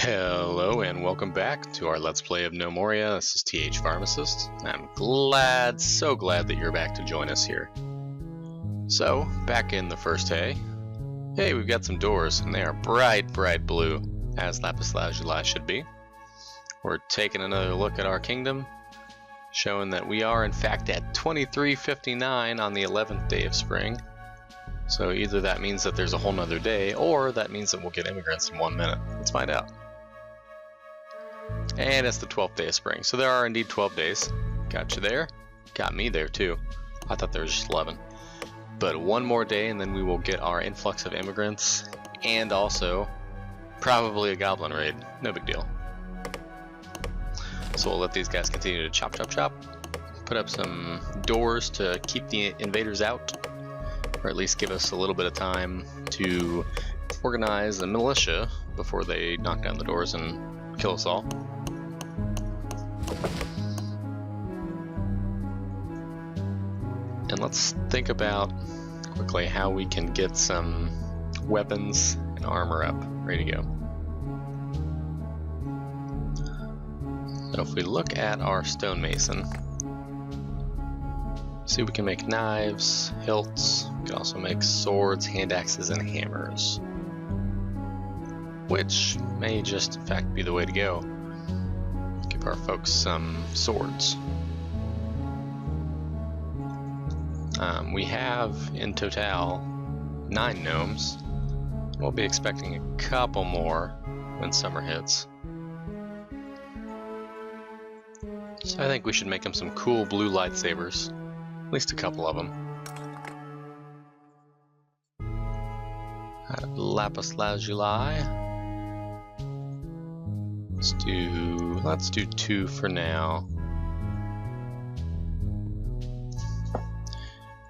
Hello and welcome back to our Let's Play of Gnomoria. This is TH Pharmacist. I'm glad, so glad that you're back to join us here. So, back in the first day, hey, we've got some doors, and they are bright, bright blue, as lapis lazuli should be. We're taking another look at our kingdom, showing that we are in fact at 2359 on the 11th day of spring. So either that means that there's a whole nother day, or that means that we'll get immigrants in 1 minute. Let's find out. And it's the 12th day of spring, so there are indeed 12 days. Got you there. Got me there too. I thought there was just 11. But one more day and then we will get our influx of immigrants, and also probably a goblin raid. No big deal. So we'll let these guys continue to chop, chop, chop. Put up some doors to keep the invaders out, or at least give us a little bit of time to organize a militia before they knock down the doors and kill us all. And let's think about quickly how we can get some weapons and armor up, ready to go. So if we look at our stonemason, see, we can make knives, hilts. We can also make swords, hand axes, and hammers, which may just in fact be the way to go. Give our folks some swords. We have in total 9 gnomes. We'll be expecting a couple more when summer hits. So I think we should make them some cool blue lightsabers. At least a couple of them. Out of lapis lazuli. Let's do 2 for now.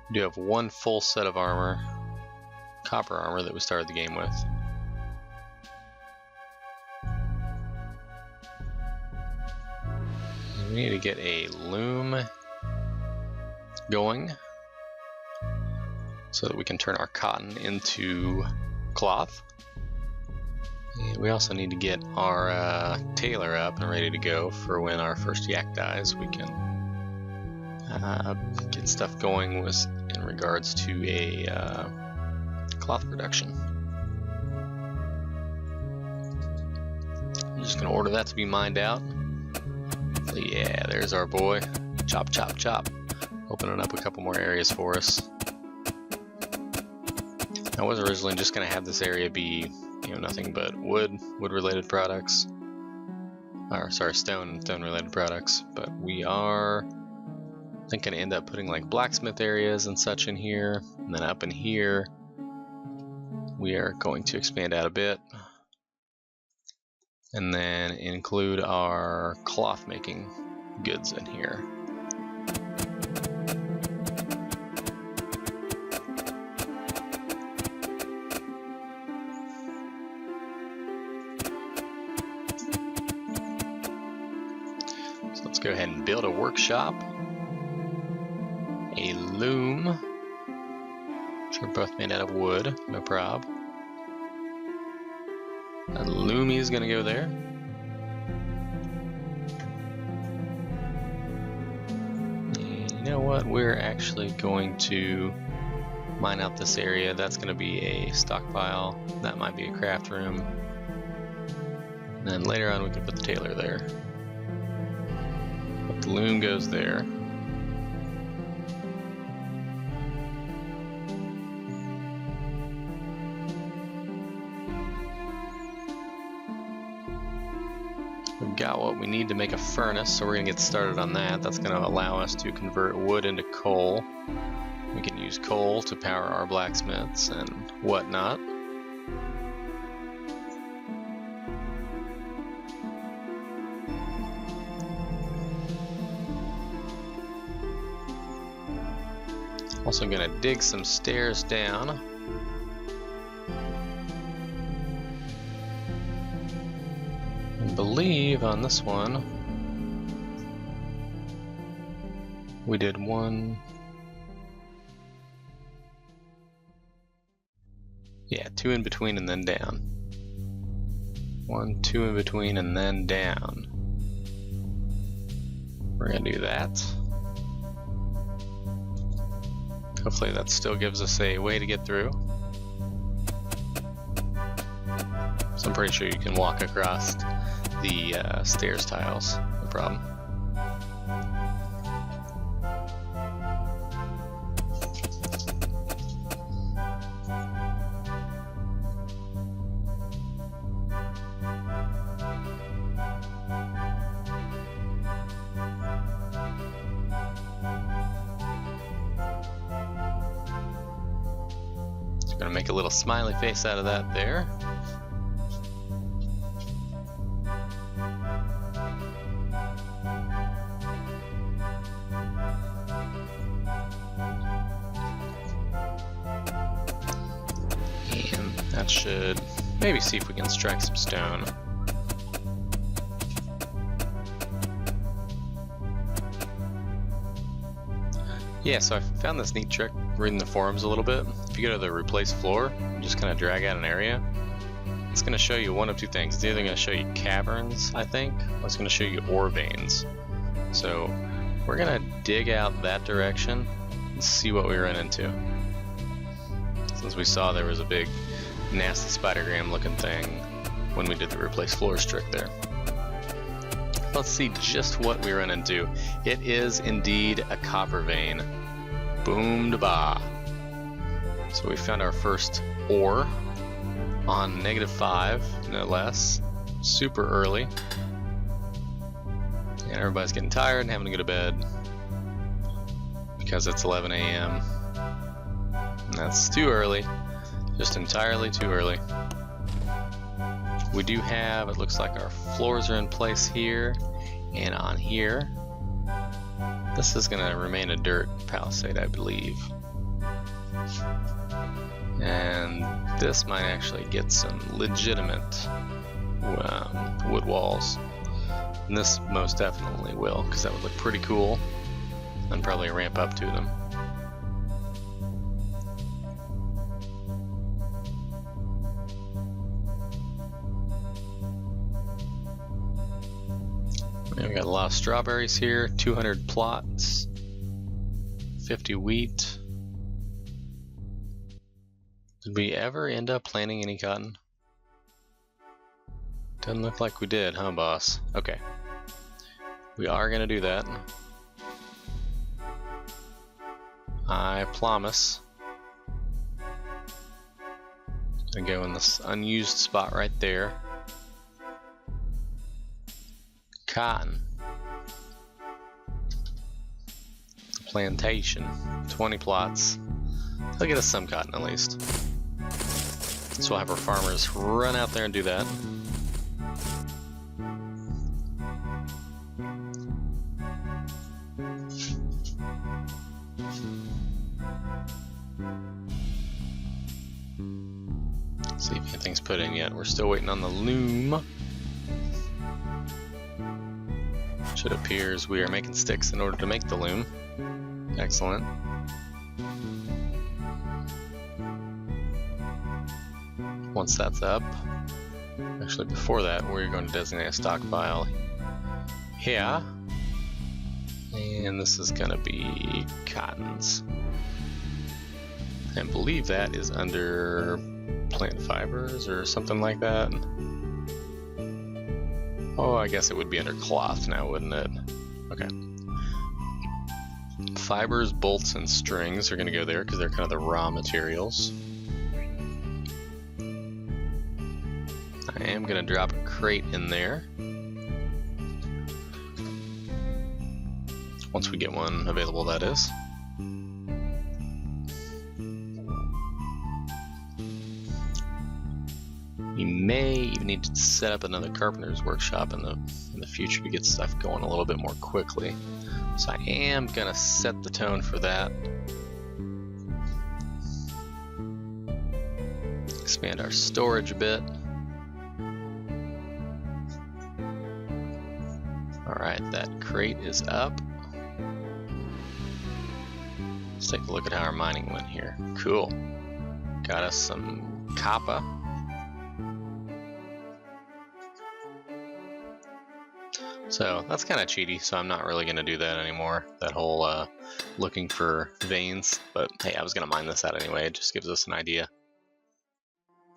We do have 1 full set of armor, copper armor, that we started the game with. We need to get a loom going so that we can turn our cotton into cloth. And we also need to get our tailor up and ready to go for when our first yak dies. We can get stuff going in regards to a cloth production. I'm just going to order that to be mined out. Yeah, there's our boy. Chop, chop, chop. Opening up a couple more areas for us. I was originally just going to have this area be, nothing but wood-related products. Or sorry, stone-related products. But we are, I think, going to end up putting like blacksmith areas and such in here, and then up in here, we are going to expand out a bit, and then include our cloth-making goods in here. Let's go ahead and build a workshop, a loom, which are both made out of wood, no prob. A loomy is going to go there. And you know what? We're actually going to mine out this area. That's going to be a stockpile. That might be a craft room. And then later on we can put the tailor there. The loom goes there. We've got what we need to make a furnace, so we're going to get started on that. That's going to allow us to convert wood into coal. We can use coal to power our blacksmiths and whatnot. Also going to dig some stairs down. I believe on this one we did 1. Yeah, 2 in between and then down. 1, 2 in between, and then down. We're gonna do that. Hopefully that still gives us a way to get through. So I'm pretty sure you can walk across the stairs tiles, no problem. Gonna make a little smiley face out of that there. And that should maybe see if we can strike some stone. Yeah, so I found this neat trick reading the forums a little bit. If you go to the replace floor and just kind of drag out an area, it's going to show you one of two things. It's either going to show you caverns, I think, or it's going to show you ore veins. So we're going to dig out that direction and see what we run into. Since we saw there was a big nasty spidergram looking thing when we did the replace floors trick there. Let's see just what we run into. It is indeed a copper vein. Boom da ba. So we found our first ore on -5, no less. Super early. And everybody's getting tired and having to go to bed because it's 11 a.m. And that's too early. Just entirely too early. We do have, it looks like our floors are in place here and on here. This is going to remain a dirt palisade, I believe. And this might actually get some legitimate wood walls. And this most definitely will, because that would look pretty cool. And probably ramp up to them. We got a lot of strawberries here, 200 plots, 50 wheat. Did we ever end up planting any cotton? Doesn't look like we did, huh, boss? Okay. We are gonna do that. I promise. Gonna go in this unused spot right there. Cotton. Plantation. 20 plots. They'll get us some cotton at least. So we'll have our farmers run out there and do that. See if anything's put in yet. We're still waiting on the loom. It appears we are making sticks in order to make the loom. Excellent. Once that's up, actually before that, we're going to designate a stockpile here. And this is going to be cottons. I believe that is under plant fibers or something like that. Oh, I guess it would be under cloth now, wouldn't it? Okay. Fibers, bolts, and strings are going to go there because they're kind of the raw materials. I am going to drop a crate in there. Once we get one available, that is. We may even need to set up another carpenter's workshop in the future to get stuff going a little bit more quickly. So I am gonna set the tone for that. Expand our storage a bit. Alright, that crate is up. Let's take a look at how our mining went here. Cool. Got us some copper. So that's kind of cheaty, so I'm not really going to do that anymore, that whole looking for veins. But hey, I was going to mine this out anyway, it just gives us an idea.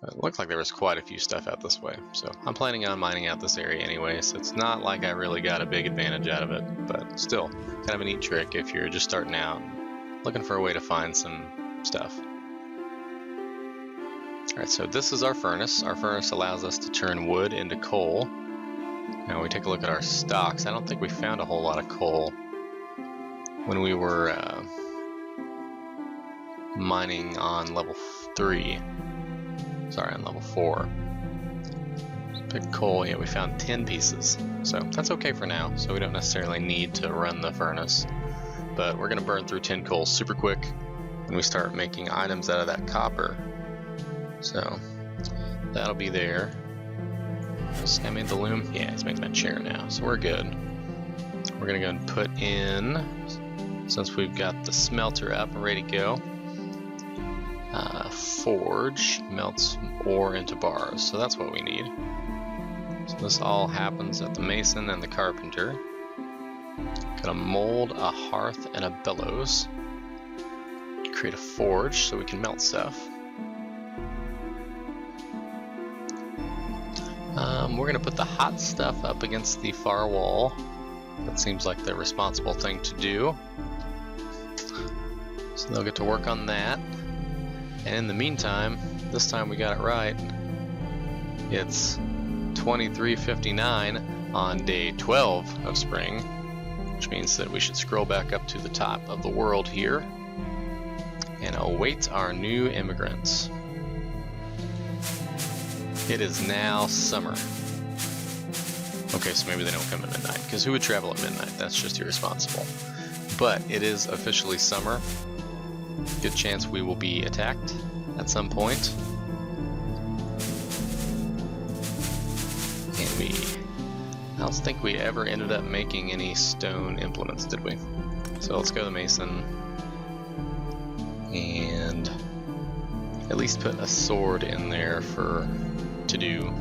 It looked like there was quite a few stuff out this way, so I'm planning on mining out this area anyway, so it's not like I really got a big advantage out of it, but still, kind of a neat trick if you're just starting out and looking for a way to find some stuff. Alright, so this is our furnace. Our furnace allows us to turn wood into coal. Now we take a look at our stocks. I don't think we found a whole lot of coal when we were mining on level 3. Sorry, on level 4. Pick coal, yeah, we found 10 pieces. So that's okay for now, so we don't necessarily need to run the furnace. But we're going to burn through 10 coal super quick when we start making items out of that copper. So that'll be there. I made the loom? Yeah, he's making a chair now, so we're good. We're going to go and put in, since we've got the smelter up and ready to go, forge melts ore into bars, so that's what we need. So this all happens at the mason and the carpenter. Gotta mold a hearth and a bellows. Create a forge so we can melt stuff. We're gonna put the hot stuff up against the far wall. That seems like the responsible thing to do. So they'll get to work on that. And in the meantime, this time we got it right. It's 23:59 on day 12 of spring, which means that we should scroll back up to the top of the world here and await our new immigrants. It is now summer. Okay, so maybe they don't come at midnight, because who would travel at midnight? That's just irresponsible. But it is officially summer. Good chance we will be attacked at some point. And I don't think we ever ended up making any stone implements, did we? So let's go to the mason and at least put a sword in there to do.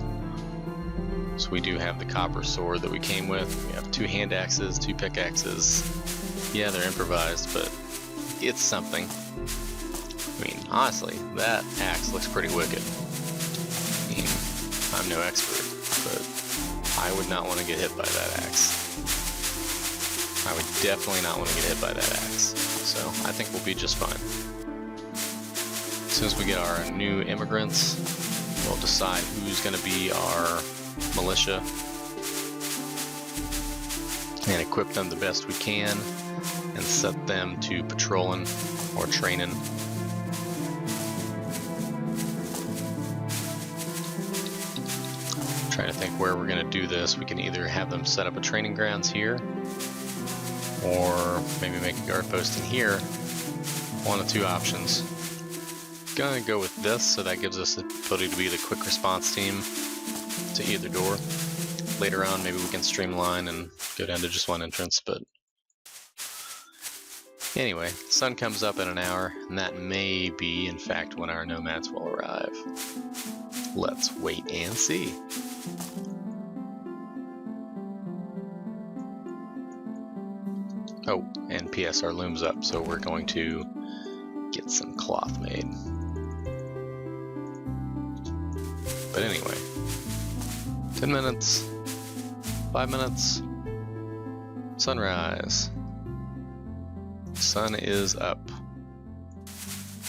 So we do have the copper sword that we came with. We have 2 hand axes, 2 pickaxes. Yeah, they're improvised, but it's something. I mean, honestly, that axe looks pretty wicked. I mean, I'm no expert, but I would not want to get hit by that axe. I would definitely not want to get hit by that axe. So I think we'll be just fine. As soon as we get our new immigrants, we'll decide who's going to be our militia and equip them the best we can and set them to patrolling or training. Trying to think where we're going to do this. We can either have them set up a training grounds here, or maybe make a guard post in here. One of 2 options. Gonna go with this, so that gives us the ability to be the quick response team to either door. Later on, maybe we can streamline and go down to just 1 entrance, but anyway, the sun comes up in an hour, and that may be, in fact, when our nomads will arrive. Let's wait and see. Oh, and PS, our loom's up, so we're going to get some cloth made. But anyway, 10 minutes, 5 minutes, sunrise. Sun is up.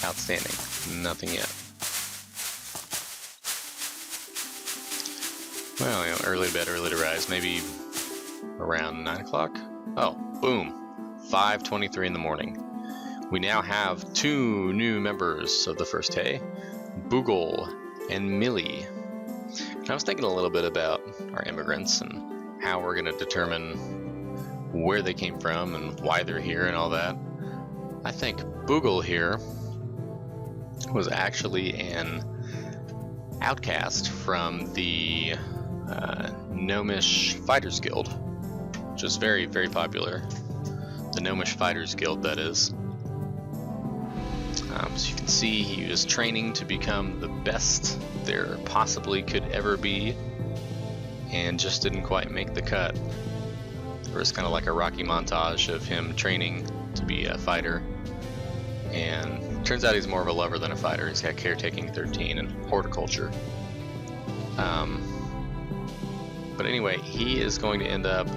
Outstanding. Nothing yet. Well, you know, early to bed, early to rise. Maybe around 9 o'clock? Oh, boom. 5:23 in the morning. We now have 2 new members of the first day, Boogle and Millie. And I was thinking a little bit about our immigrants and how we're going to determine where they came from and why they're here and all that. I think Boogle here was actually an outcast from the Gnomish Fighters Guild, which is very, very popular. The Gnomish Fighters Guild, that is. So you can see he was training to become the best there possibly could ever be, and just didn't quite make the cut. There was kind of like a Rocky montage of him training to be a fighter, and turns out he's more of a lover than a fighter. He's got caretaking 13 and horticulture. But anyway, he is going to end up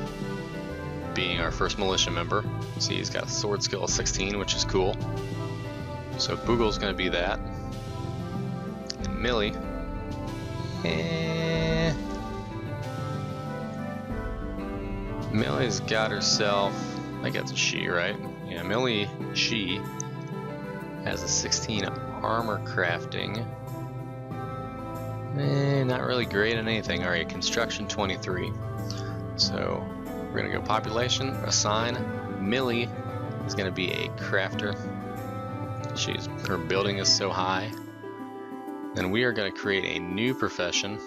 being our first militia member. See, he's got a sword skill of 16, which is cool. So Boogle's going to be that. And Millie. Millie's got herself, I think that's a she, right? Yeah, Millie, she has a 16 armor crafting. Not really great at anything. Alright, construction 23. So we're gonna go population, assign. Millie is gonna be a crafter. Her building is so high. And we are gonna create a new profession.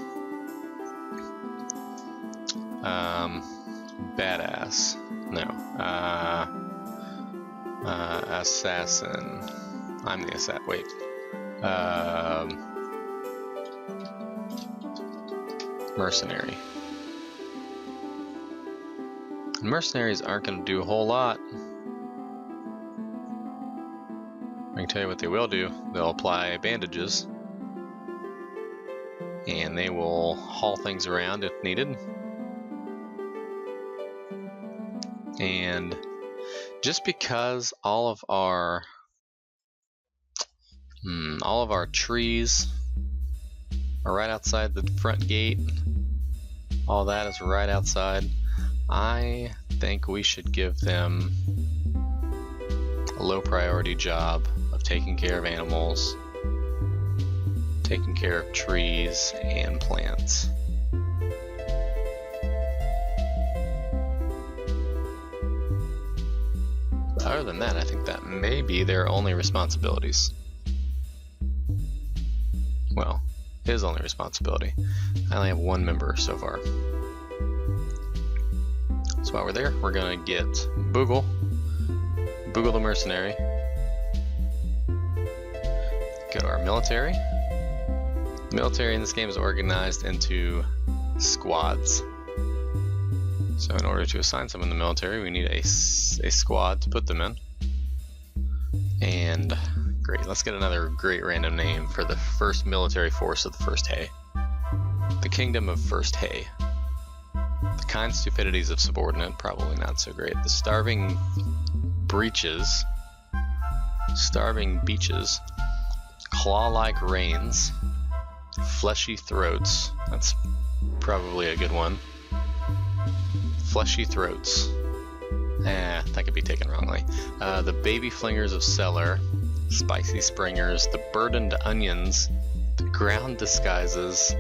Badass. No. Assassin. I'm the assassin. Wait. Mercenary. Mercenaries aren't going to do a whole lot. I can tell you what they will do. They'll apply bandages. And they will haul things around if needed. And just because all of our trees are right outside the front gate, all that is right outside, I think we should give them a low priority job of taking care of animals, taking care of trees and plants. Other than that, I think that may be their only responsibilities. Well, his only responsibility. I only have one member so far. So while we're there, we're gonna get Boogle the mercenary. Go to our military. The military in this game is organized into squads. So in order to assign someone in the military, we need a squad to put them in. And great, let's get another great random name for the first military force of the First Hay. The Kingdom of First Hay. The kind stupidities of subordinate, probably not so great. The starving breaches. Starving beaches. Claw-like rains. Fleshy throats. That's probably a good one. Fleshy throats. That could be taken wrongly. The baby flingers of cellar, spicy springers, the burdened onions, the ground disguises,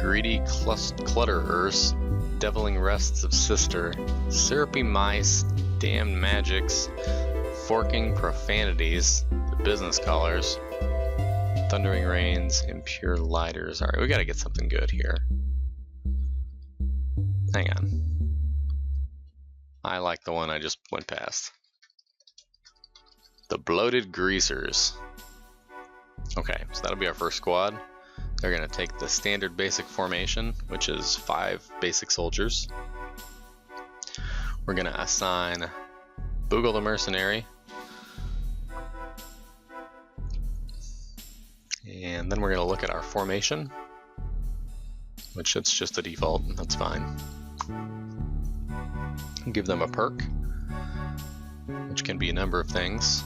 greedy clutterers, deviling rests of sister, syrupy mice, damned magics, forking profanities, the business callers, thundering rains, impure lighters. Alright, we gotta get something good here. Hang on. I like the one I just went past. The bloated greasers. Okay, so that'll be our first squad. They're gonna take the standard basic formation, which is 5 basic soldiers. We're gonna assign Boogle the mercenary. And then we're gonna look at our formation, which it's just a default, that's fine. Give them a perk, which can be a number of things.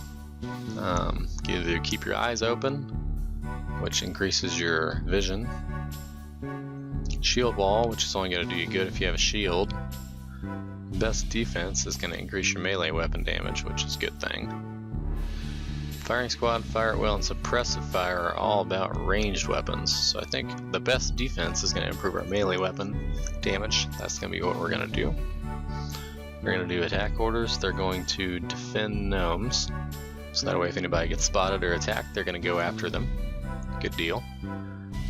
Either keep your eyes open, which increases your vision. Shield wall, which is only going to do you good if you have a shield. Best defense is going to increase your melee weapon damage, which is a good thing. Firing squad, fire at will, and suppressive fire are all about ranged weapons. So I think the best defense is going to improve our melee weapon damage. That's going to be what we're going to do. We're going to do attack orders. They're going to defend gnomes. So that way if anybody gets spotted or attacked, they're going to go after them. Good deal.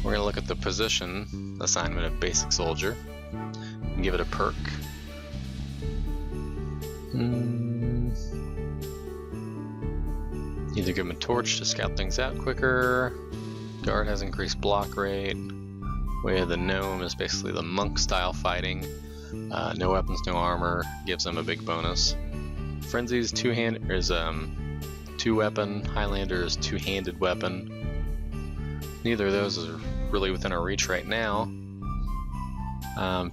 We're going to look at the position assignment of basic soldier and give it a perk. Either give them a torch to scout things out quicker. Guard has increased block rate. Way of the gnome is basically the monk style fighting. No weapons, no armor, gives them a big bonus. Frenzy's two-hand is two-weapon. Highlander's two-handed weapon. Neither of those is really within our reach right now.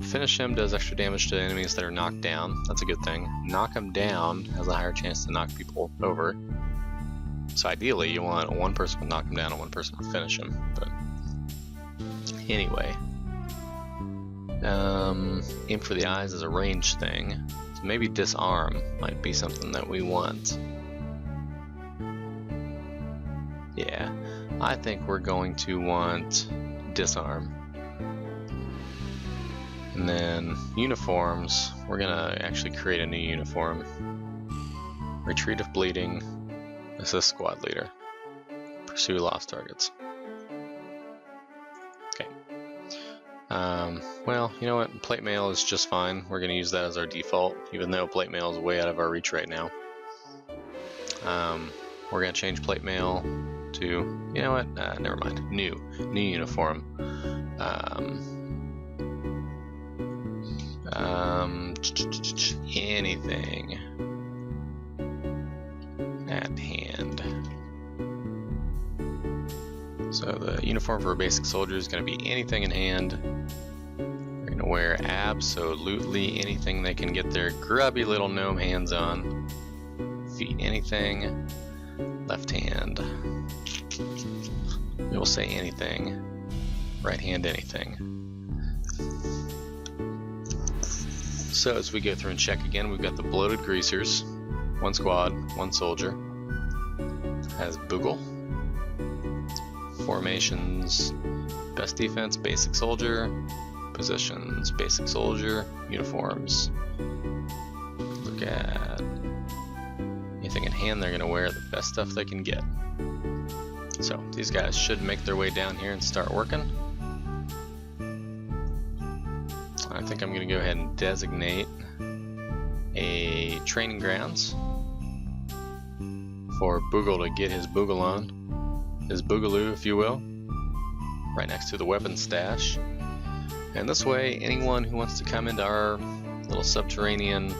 Finish him does extra damage to enemies that are knocked down. That's a good thing. Knock him down has a higher chance to knock people over. So ideally, you want one person to knock him down and one person to finish him. But anyway, aim for the eyes is a range thing. So maybe disarm might be something that we want. Yeah, I think we're going to want disarm. And then uniforms, we're gonna actually create a new uniform. Retreat if bleeding, assist squad leader, pursue lost targets. Okay. Well, you know what? Plate mail is just fine. We're gonna use that as our default, even though plate mail is way out of our reach right now. We're gonna change plate mail to, you know what? Never mind. New uniform. Anything at hand. So the uniform for a basic soldier is going to be anything in hand. They're going to wear absolutely anything they can get their grubby little gnome hands on. Feet anything. Left hand. We will say anything. Right hand anything. So as we go through and check again, we've got the bloated greasers, one squad, one soldier. Has Boogle. Formations, best defense, basic soldier. Positions, basic soldier. Uniforms. Look at anything in hand they're gonna wear, the best stuff they can get. So these guys should make their way down here and start working. I think I'm going to go ahead and designate a training grounds for Boogle to get his Boogle on, his Boogaloo if you will, right next to the weapon stash. And this way anyone who wants to come into our little subterranean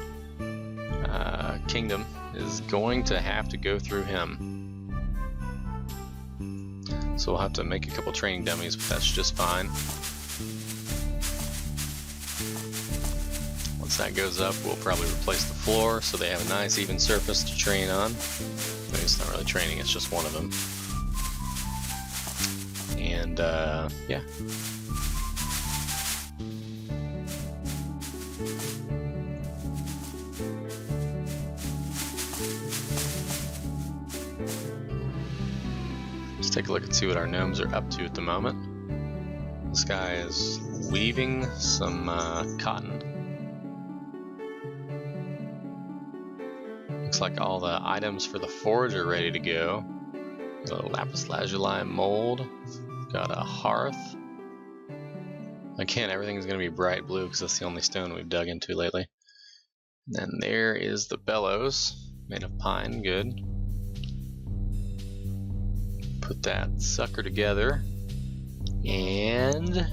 kingdom is going to have to go through him. So we'll have to make a couple training dummies, but that's just fine. Once that goes up, we'll probably replace the floor so they have a nice even surface to train on. Maybe it's not really training, it's just one of them. And yeah. Let's take a look and see what our gnomes are up to at the moment. This guy is weaving some cotton. Looks like all the items for the forge are ready to go. Got a lapis lazuli mold. Got a hearth. Again, everything's going to be bright blue because that's the only stone we've dug into lately. And then there is the bellows, made of pine. Good. Put that sucker together. And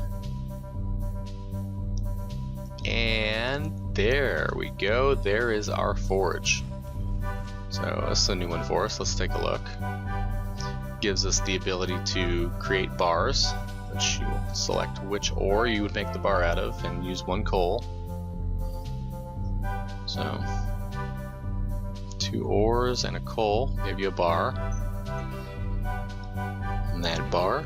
there we go. There is our forge. So this is a new one for us. Let's take a look. Gives us the ability to create bars, which you will select which ore you would make the bar out of and use one coal. So 2 ores and a coal give you a bar. And that bar.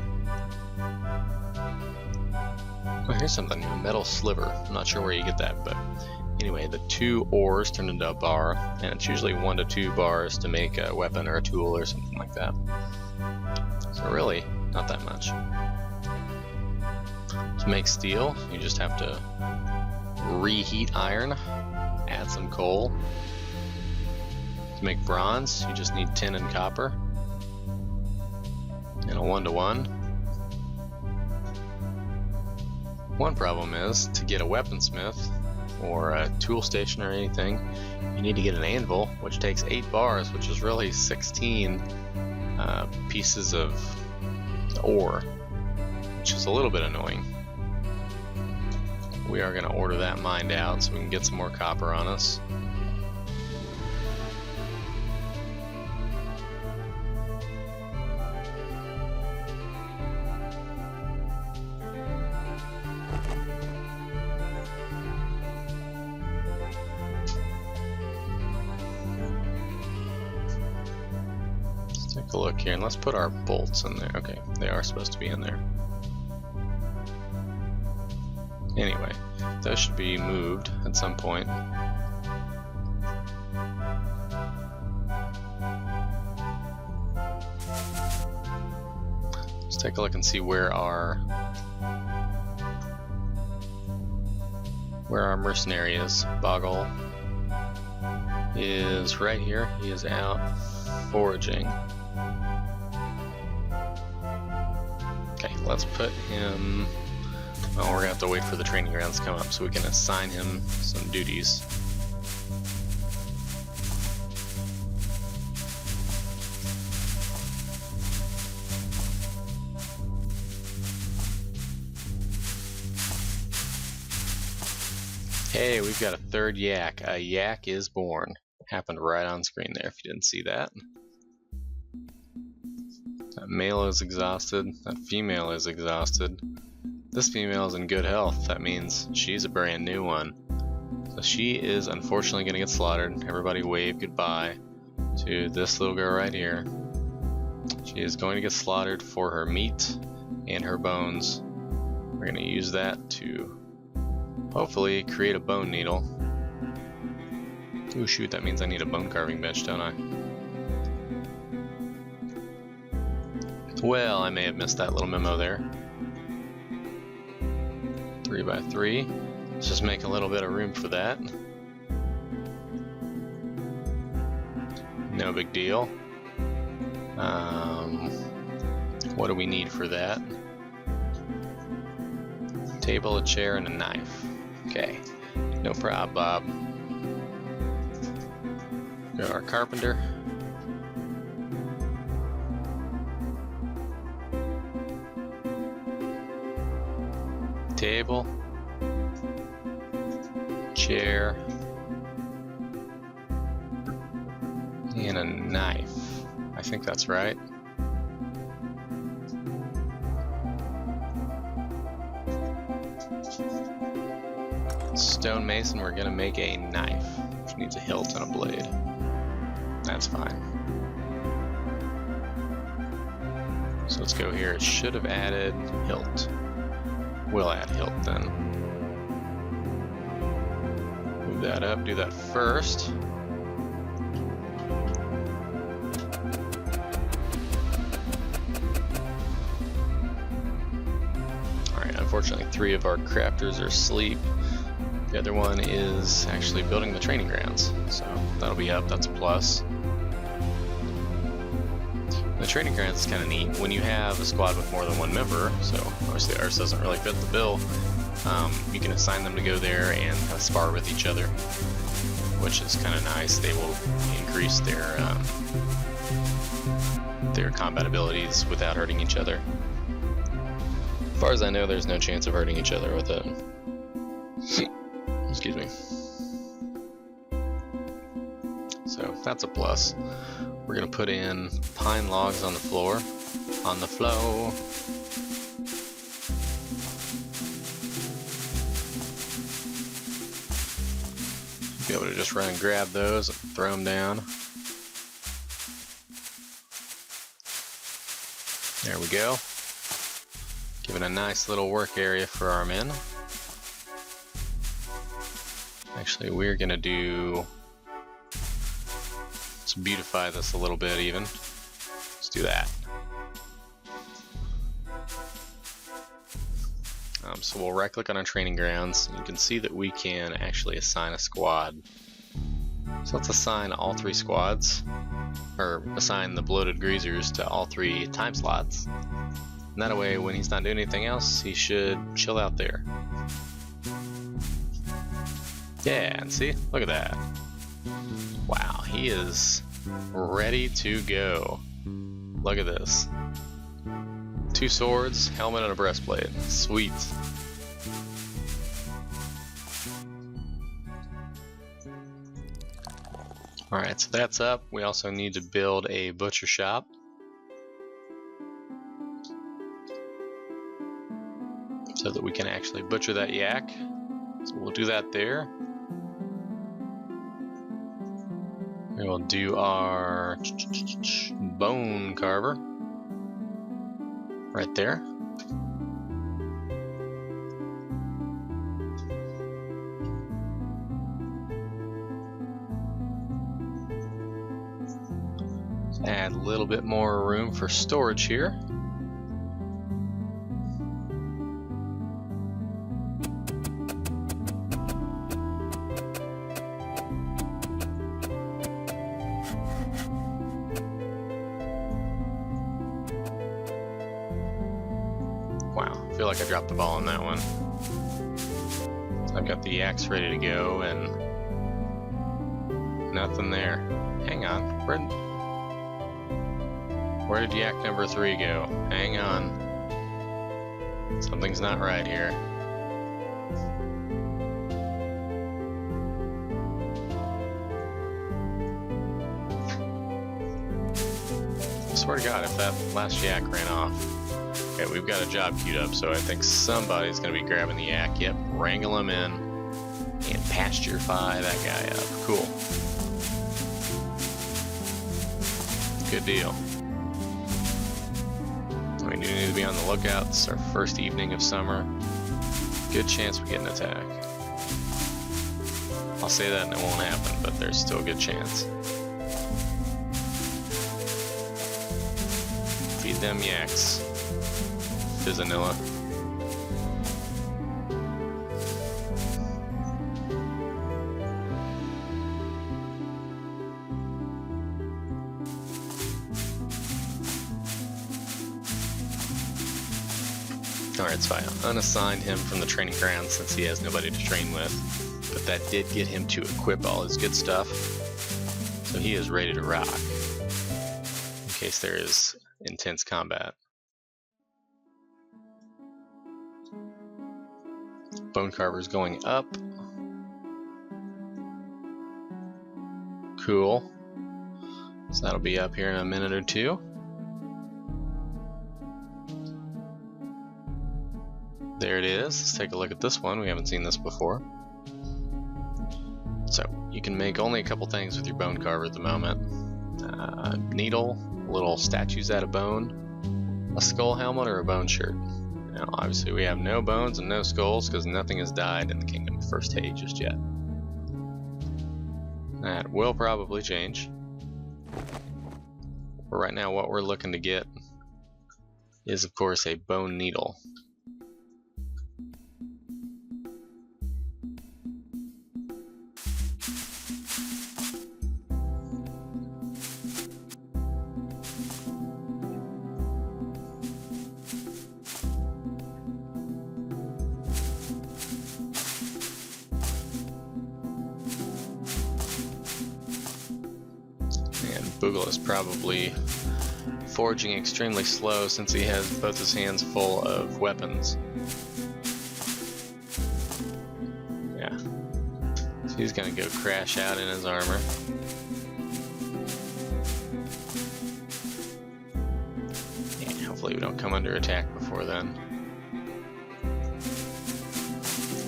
Oh, here's something, a metal sliver. I'm not sure where you get that, but anyway, the 2 ores turn into a bar, and it's usually 1 to 2 bars to make a weapon or a tool or something like that. So really, not that much. To make steel, you just have to reheat iron, add some coal. To make bronze, you just need tin and copper, and a 1-to-1. One problem is, to get a weaponsmith, or a tool station or anything, you need to get an anvil, which takes 8 bars, which is really 16 pieces of ore, which is a little bit annoying. we are going to order that mined out so we can get some more copper on us. Let's take a look here and let's put our bolts in there. Okay, they are supposed to be in there. Anyway, those should be moved at some point. Let's take a look and see where our mercenary is. Boggle is right here. He is out foraging. Okay, let's put him. Well, we're gonna have to wait for the training grounds to come up so we can assign him some duties. Hey, we've got a third yak. A yak is born. Happened right on screen there if you didn't see that. That male is exhausted. That female is exhausted. This female is in good health. That means she's a brand new one. So she is unfortunately going to get slaughtered. Everybody wave goodbye to this little girl right here. She is going to get slaughtered for her meat and her bones. We're going to use that to hopefully create a bone needle. Ooh, shoot, that means I need a bone carving bench, don't I? Well, I may have missed that little memo there. 3x3. Let's just make a little bit of room for that. No big deal. What do we need for that? Table, a chair, and a knife. Okay, no prob, Bob. Got our carpenter. Table, chair, and a knife. I think that's right. Stonemason, we're gonna make a knife, which needs a hilt and a blade. That's fine. So let's go here. It should have added hilt. We'll add hilt then. Move that up, do that first. Alright, unfortunately 3 of our crafters are asleep. The other one is actually building the training grounds, so that'll be up, that's a plus. The training grounds is kind of neat. When you have a squad with more than one member, so obviously ours doesn't really fit the bill, you can assign them to go there and kind of spar with each other, which is kind of nice. They will increase their combat abilities without hurting each other. As far as I know, there's no chance of hurting each other with it. Excuse me. So that's a plus. We're gonna put in pine logs on the floor. On the flow. Be able to just run and grab those and throw them down. There we go. Giving a nice little work area for our men. Actually, we're gonna let's beautify this a little bit even. Let's do that. So we'll right click on our training grounds, and you can see that we can actually assign a squad. So let's assign all 3 squads, or assign the bloated greasers to all 3 time slots. And that way, when he's not doing anything else, he should chill out there. Yeah, and see, look at that. Wow, he is ready to go. Look at this. 2 swords, helmet, and a breastplate. Sweet. Alright, so that's up. We also need to build a butcher shop. So that we can actually butcher that yak. So we'll do that there. We will do our bone carver right there. Add a little bit more room for storage here. Wow, I feel like I dropped the ball on that one. I've got the axe ready to go and nothing there. Hang on, where did yak number 3 go? Hang on. Something's not right here. I swear to God, if that last yak ran off. Okay, we've got a job queued up, so I think somebody's going to be grabbing the yak. Yep, wrangle him in and pasturify that guy up. Cool. Good deal. We do need to be on the lookout. It's our first evening of summer. Good chance we get an attack. I'll say that and it won't happen, but there's still a good chance. Feed them yaks. Fizzanilla. Alright, so I unassigned him from the training ground since he has nobody to train with, but that did get him to equip all his good stuff, so he is ready to rock in case there is intense combat. Bone carver's going up. Cool. So that'll be up here in a minute or two. There it is. Let's take a look at this one. We haven't seen this before. So you can make only a couple things with your bone carver at the moment. Needle, little statues out of bone, a skull helmet, or a bone shirt. Now obviously we have no bones and no skulls because nothing has died in the Kingdom of First Hay just yet. That will probably change. But right now what we're looking to get is of course a bone needle. Boogle is probably forging extremely slow since he has both his hands full of weapons. Yeah. So he's gonna go crash out in his armor. And hopefully we don't come under attack before then.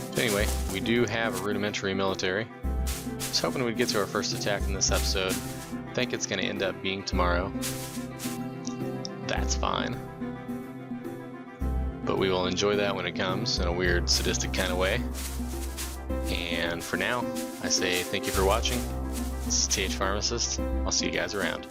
But anyway, we do have a rudimentary military. I was hoping we'd get to our first attack in this episode. I think it's going to end up being tomorrow. That's fine. But we will enjoy that when it comes in a weird, sadistic kind of way. And for now, I say thank you for watching. This is TH Pharmacist. I'll see you guys around.